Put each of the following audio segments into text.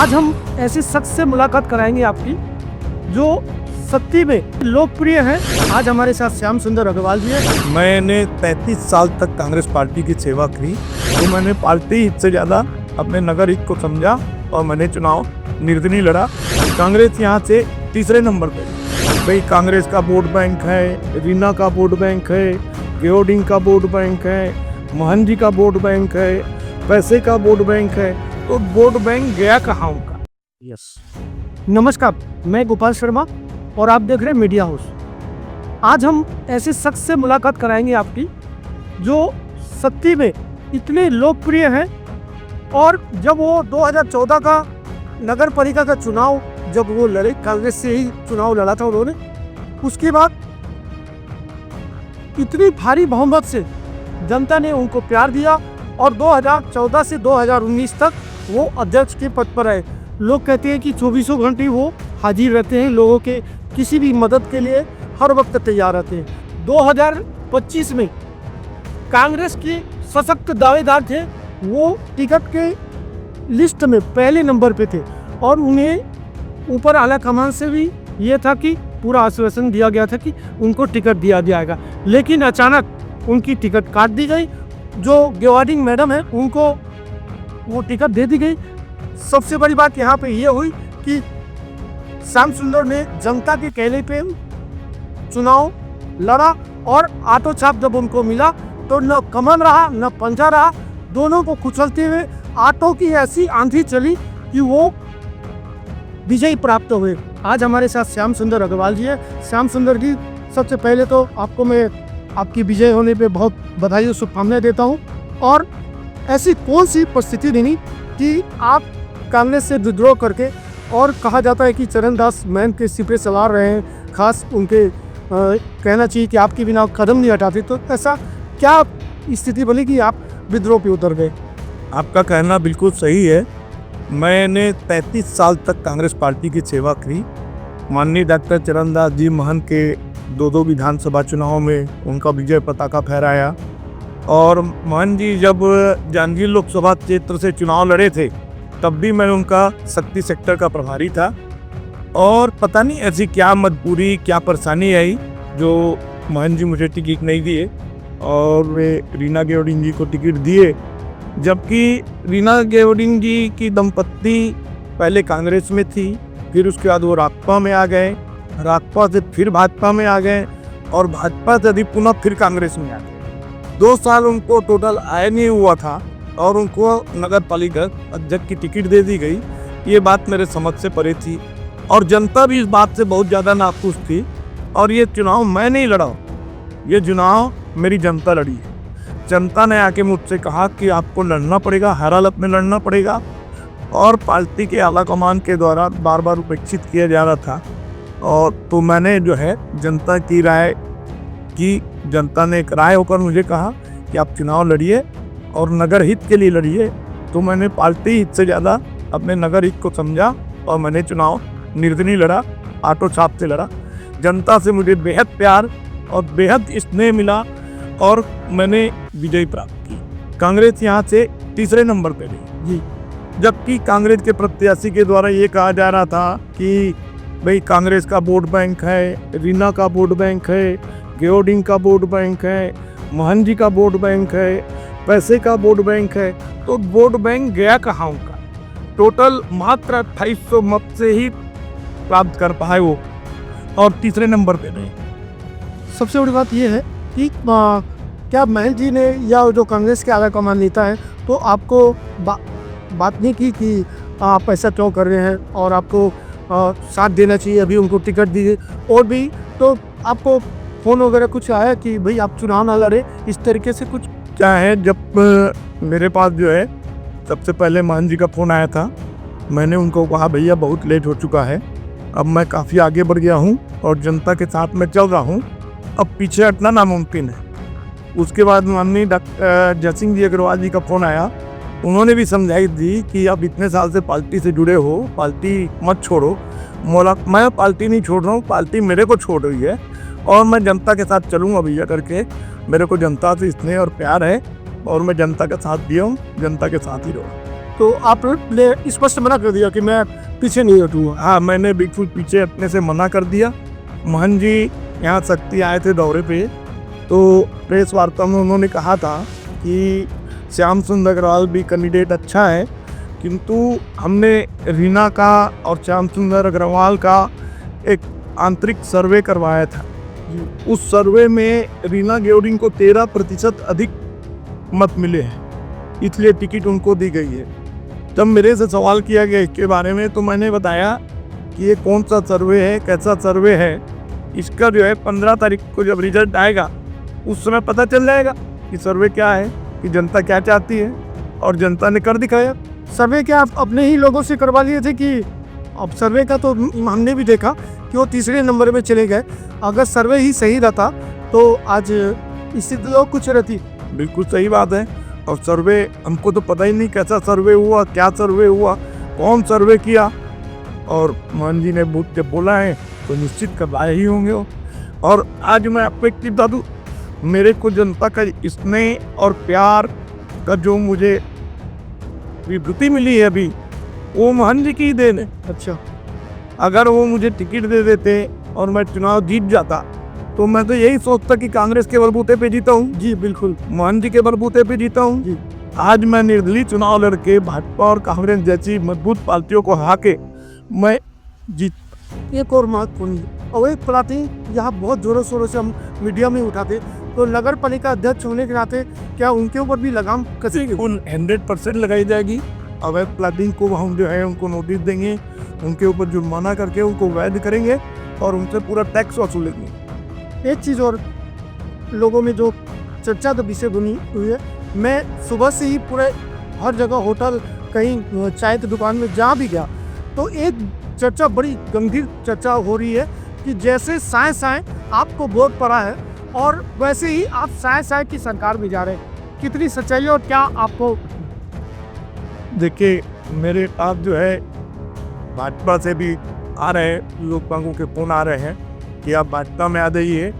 आज हम ऐसे शख्स से मुलाकात कराएंगे आपकी जो सत्ती में लोकप्रिय हैं। आज हमारे साथ श्याम सुंदर अग्रवाल जी हैं। मैंने 33 साल तक कांग्रेस पार्टी की सेवा की, तो मैंने पार्टी हित से ज़्यादा अपने नगर हित को समझा और मैंने चुनाव निर्दलीय लड़ा। कांग्रेस यहाँ से तीसरे नंबर पे। भाई कांग्रेस का वोट बैंक है, रीना का वोट बैंक है, गेओडिंग का वोट बैंक है, मोहन जी का वोट बैंक है, पैसे का वोट बैंक है, तो वोट बैंक गया कहाँ उनका। यस, नमस्कार, मैं गोपाल शर्मा और आप देख रहे हैं मीडिया हाउस। आज हम ऐसे शख्स से मुलाकात कराएंगे आपकी जो सत्ती में इतने लोकप्रिय हैं। और जब वो 2014 का नगर पालिका का चुनाव जब वो लड़े, कांग्रेस से ही चुनाव लड़ा था उन्होंने, उसके बाद इतनी भारी बहुमत से जनता ने उनको प्यार दिया और 2014 से 2019 तक वो अध्यक्ष के पद पर आए। लोग कहते हैं कि 24 घंटे वो हाजिर रहते हैं, लोगों के किसी भी मदद के लिए हर वक्त तैयार रहते हैं। 2025 में कांग्रेस के सशक्त दावेदार थे, वो टिकट के लिस्ट में पहले नंबर पे थे और उन्हें ऊपर आला कमान से भी ये था कि पूरा आश्वासन दिया गया था कि उनको टिकट दिया जाएगा, लेकिन अचानक उनकी टिकट काट दी गई। जो गेवार्डिंग मैडम है उनको वो टिकट दे दी गई। सबसे बड़ी बात यहाँ पे ये हुई कि श्याम सुंदर ने जनता के कहने पे चुनाव लड़ा और आटो छाप जब उनको मिला तो न कमल रहा न पंजा रहा, दोनों को कुचलते हुए आटो की ऐसी आंधी चली कि वो विजयी प्राप्त हुए। आज हमारे साथ श्याम सुंदर अग्रवाल जी है। श्याम सुंदर जी, सबसे पहले तो आपको मैं आपकी विजय होने पे बहुत बधाई और शुभकामनाएं देता हूं। और ऐसी कौन सी परिस्थिति नहीं कि आप कांग्रेस से विद्रोह करके, और कहा जाता है कि चरणदास मैन के सिपे सवार रहे हैं, खास उनके कहना चाहिए कि आपके बिना कदम नहीं हटाते, तो ऐसा क्या स्थिति बनी कि आप विद्रोह पे उतर गए? आपका कहना बिल्कुल सही है। मैंने 33 साल तक कांग्रेस पार्टी की सेवा की। माननीय डॉक्टर चरणदास जी महन के दो विधानसभा चुनाव में उनका विजय पताका फहराया और मोहन जी जब जांजगीर लोकसभा क्षेत्र से चुनाव लड़े थे तब भी मैं उनका शक्ति सेक्टर का प्रभारी था। और पता नहीं ऐसी क्या मजबूरी, क्या परेशानी आई जो मोहन जी मुझे टिकट नहीं दिए और वे रीना गेओडिंग जी को टिकट दिए, जबकि रीना गेओडिंग जी की दंपत्ति पहले कांग्रेस में थी, फिर उसके बाद वो राकपा में आ गए, राकपा से फिर भाजपा में आ गए और भाजपा से अभी पुनः फिर कांग्रेस में आ गए। 2 साल उनको टोटल आय नहीं हुआ था और उनको नगर पालिका अध्यक्ष की टिकट दे दी गई। ये बात मेरे समझ से परे थी और जनता भी इस बात से बहुत ज़्यादा नाखुश थी। और ये चुनाव मैं नहीं लड़ा, ये चुनाव मेरी जनता लड़ी है। जनता ने आके मुझसे कहा कि आपको लड़ना पड़ेगा, हर हालत में लड़ना पड़ेगा। और पार्टी के आला कमान के द्वारा बार बार उपेक्षित किया जा रहा था, और तो मैंने जो है जनता की राय की, जनता ने एक राय होकर मुझे कहा कि आप चुनाव लड़िए और नगर हित के लिए लड़िए। तो मैंने पार्टी हित से ज़्यादा अपने नगर हित को समझा और मैंने चुनाव निर्दलीय लड़ा, आटो छाप से लड़ा। जनता से मुझे बेहद प्यार और बेहद स्नेह मिला और मैंने विजय प्राप्त की। कांग्रेस यहाँ से तीसरे नंबर पे रही जी, जबकि कांग्रेस के प्रत्याशी के द्वारा ये कहा जा रहा था कि भाई कांग्रेस का वोट बैंक है, रीना का वोट बैंक है, गेओडिंग का वोट बैंक है, मोहन जी का वोट बैंक है, पैसे का वोट बैंक है, तो वोट बैंक गया कहाँ उनका। टोटल मात्र 2800 मत से ही प्राप्त कर पाए वो और तीसरे नंबर पे रहे। सबसे बड़ी बात यह है कि क्या महल जी ने या जो कांग्रेस के आला कमान नेता है तो आपको बात नहीं की कि आप ऐसा क्यों कर रहे हैं और आपको साथ देना चाहिए, अभी उनको टिकट दीजिए? और भी तो आपको फ़ोन वगैरह कुछ आया कि भाई आप चुनाव ना लड़े, इस तरीके से कुछ? क्या है, जब मेरे पास जो है सबसे पहले मोहन जी का फ़ोन आया था, मैंने उनको कहा भैया बहुत लेट हो चुका है, अब मैं काफ़ी आगे बढ़ गया हूँ और जनता के साथ में चल रहा हूँ, अब पीछे हटना नामुमकिन है। उसके बाद माननीय डॉक्टर जयसिंह जी अग्रवाल जी का फ़ोन आया, उन्होंने भी समझाई दी कि आप इतने साल से पार्टी से जुड़े हो, पार्टी मत छोड़ो। मैं पार्टी नहीं छोड़ रहा हूँ, पार्टी मेरे को छोड़ रही है और मैं जनता के साथ चलूँगा भैया करके। मेरे को जनता से स्नेह और प्यार है और मैं जनता का साथ दिया हूँ, जनता के साथ ही रहूँ। तो आपने स्पष्ट मना कर दिया कि मैं पीछे नहीं हटूंगा। हाँ, मैंने बिल्कुल पीछे हटने से मना कर दिया। मोहन जी यहाँ शक्ति आए थे दौरे पे, तो प्रेस वार्ता में उन्होंने कहा था कि श्याम सुंदर अग्रवाल भी कैंडिडेट अच्छा है, किंतु हमने रीना का और श्याम सुंदर अग्रवाल का एक आंतरिक सर्वे करवाया था। उस सर्वे में रीना गेवरिंग को 13% अधिक मत मिले हैं, इसलिए टिकट उनको दी गई है। जब मेरे से सवाल किया गया इसके बारे में, तो मैंने बताया कि ये कौन सा सर्वे है, कैसा सर्वे है, इसका जो है 15 तारीख को जब रिजल्ट आएगा उस समय पता चल जाएगा कि सर्वे क्या है, कि जनता क्या चाहती है, और जनता ने कर दिखाया। सर्वे क्या आप अपने ही लोगों से करवा लिए थे कि अब सर्वे का तो हमने भी देखा कि वो तीसरे नंबर में चले गए। अगर सर्वे ही सही रहता तो आज स्थिति लोग कुछ रहती। बिल्कुल सही बात है। और सर्वे हमको तो पता ही नहीं कैसा सर्वे हुआ, क्या सर्वे हुआ, कौन सर्वे किया, और मोहन जी ने जब बोला है तो निश्चित करवाए ही होंगे वो। और आज मैं आपको एक चीज़ बता दूँ, मेरे को जनता का स्नेह और प्यार का जो मुझे विभूति मिली है अभी, वो मोहन जी की ही देन है। अच्छा, अगर वो मुझे टिकट दे देते और मैं चुनाव जीत जाता तो मैं तो यही सोचता कि कांग्रेस के बलबूते पे जीता हूँ। जी बिल्कुल, मोहन जी के बलबूते पे जीता हूँ। जी। आज मैं निर्दलीय चुनाव लड़के भाजपा और कांग्रेस जैसी मजबूत पार्टियों को हरा के मैं जीत। एक और महत्वपूर्ण अवैध प्लाटिंग यहाँ बहुत जोरों शोरों से हम मीडिया में उठाते, तो नगर पालिका अध्यक्ष होने के नाते क्या उनके ऊपर भी लगाम कसेंगे? 100% लगाई जाएगी। अवैध प्लाटिंग को हम जो है उनको नोटिस देंगे, उनके ऊपर जुर्माना करके उनको वैध करेंगे और उनसे पूरा टैक्स वसूलेंगे। एक चीज़ और, लोगों में जो चर्चा तो विषय बनी हुई है, मैं सुबह से ही पूरे हर जगह होटल, कहीं चाय की दुकान में जहाँ भी गया, तो एक चर्चा, बड़ी गंभीर चर्चा हो रही है कि जैसे साए साए आपको वोट पड़ा है और वैसे ही आप साए साए की सरकार में जा रहे हैं। कितनी सच्चाई और क्या आपको? देखिए, मेरे पास जो है भाजपा से भी आ रहे हैं लोग, बागों के फ़ोन आ रहे हैं कि आप भाजपा में आ जाइए,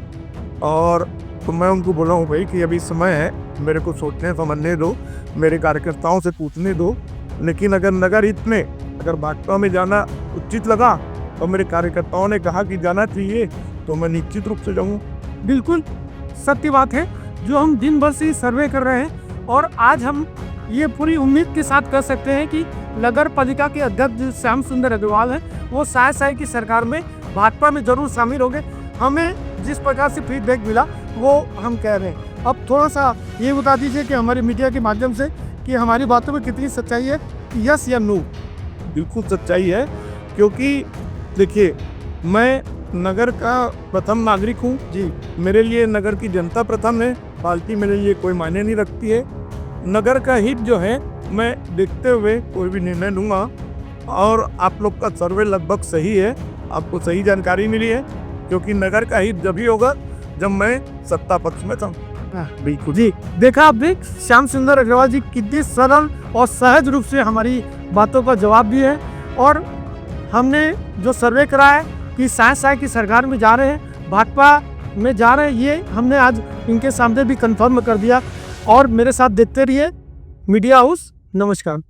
और तो मैं उनको बोला हूँ भाई कि अभी समय है, मेरे को सोचने समझने दो, मेरे कार्यकर्ताओं से पूछने दो। लेकिन अगर नगर हित में अगर भाजपा में जाना उचित लगा और मेरे कार्यकर्ताओं ने कहा कि जाना चाहिए, तो मैं निश्चित रूप से जाऊँगा। बिल्कुल सत्य बात है, जो हम दिन भर से सर्वे कर रहे हैं, और आज हम ये पूरी उम्मीद के साथ कह सकते हैं कि नगर पालिका के अध्यक्ष श्याम सुंदर अग्रवाल हैं, वो साए साए की सरकार में भाजपा में जरूर शामिल होंगे। हमें जिस प्रकार से फीडबैक मिला वो हम कह रहे हैं। अब थोड़ा सा ये बता दीजिए कि हमारे मीडिया के माध्यम से कि हमारी बातों में कितनी सच्चाई है, यस या नो? बिल्कुल सच्चाई है, क्योंकि देखिए, मैं नगर का प्रथम नागरिक हूँ जी। मेरे लिए नगर की जनता प्रथम है, पार्टी मेरे लिए कोई मायने नहीं रखती है। नगर का हित जो है मैं देखते हुए कोई भी निर्णय लूँगा, और आप लोग का सर्वे लगभग सही है, आपको सही जानकारी मिली है, क्योंकि नगर का हित जब ही होगा जब मैं सत्ता पक्ष में था। बिल्कुल जी, देखा आपने श्याम सुंदर अग्रवाल जी कितनी सरल और सहज रूप से हमारी बातों का जवाब दिए हैं, और हमने जो सर्वे करा है कि साए साए की सरकार में जा रहे हैं, भाजपा में जा रहे हैं, ये हमने आज इनके सामने भी कंफर्म कर दिया। और मेरे साथ देखते रहिए मीडिया हाउस। नमस्कार।